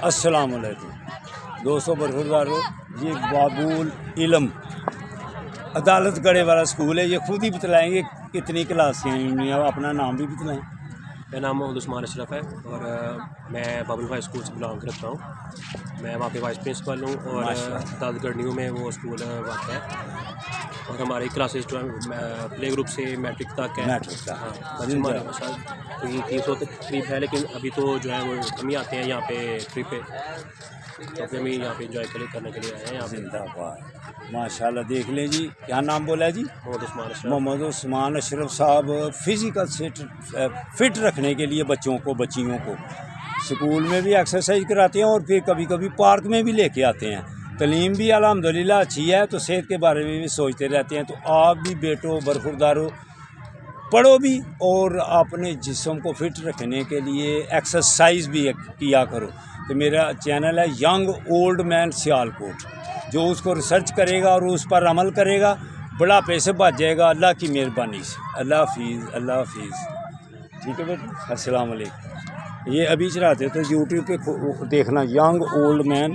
السلام علیکم دوستوں، برخوردارو، یہ بابول علم عدالت گڑھے والا اسکول ہے. یہ خود ہی بتلائیں گے کتنی کلاسیں ہیں. اپنا نام بھی بتلائیں. میرا نام محمد عثمان اشرف ہے اور میں بابل ہائی اسکول سے بلانگ کرتا ہوں. میں وہاں پہ وائس پرنسپل ہوں اور عدالت گڑھ نیو میں وہ اسکول واقع ہے. اور ہماری کلاسز جو ہے پلے گروپ سے میٹرک تک ہے. ہمارے ساتھ کوئی 300 تک قریب ہے، لیکن ابھی تو جو ہے وہ کم ہی آتے ہیں یہاں پہ ٹرپ پہ. تو پھر ہم یہاں پہ انجوائے کرنے کے لیے آئے ہیں یہاں پہ. ماشاء اللہ. دیکھ لیں جی، کیا نام بولا ہے جی؟ محمد عثمان اشرف. محمد عثمان اشرف صاحب فزیکل سے فٹ رکھنے کے لیے بچوں کو بچیوں کو اسکول میں بھی ایکسرسائز کراتے ہیں اور پھر کبھی کبھی پارک میں بھی لے کے آتے ہیں. تعلیم بھی الحمدللہ اچھی ہے، تو صحت کے بارے میں بھی سوچتے رہتے ہیں. تو آپ بھی بیٹو برخوردارو پڑھو بھی اور اپنے جسم کو فٹ رکھنے کے لیے ایکسرسائز بھی کیا کرو. تو میرا چینل ہے ینگ اولڈ مین سیالکوٹ. جو اس کو ریسرچ کرے گا اور اس پر عمل کرے گا بڑھاپے سے بچ جائے گا اللہ کی مہربانی سے. اللہ حافظ. اللہ حافظ. ٹھیک ہے بیٹا، السلام علیکم. یہ ابھی چلاتے تو یوٹیوب پہ دیکھنا ینگ اولڈ مین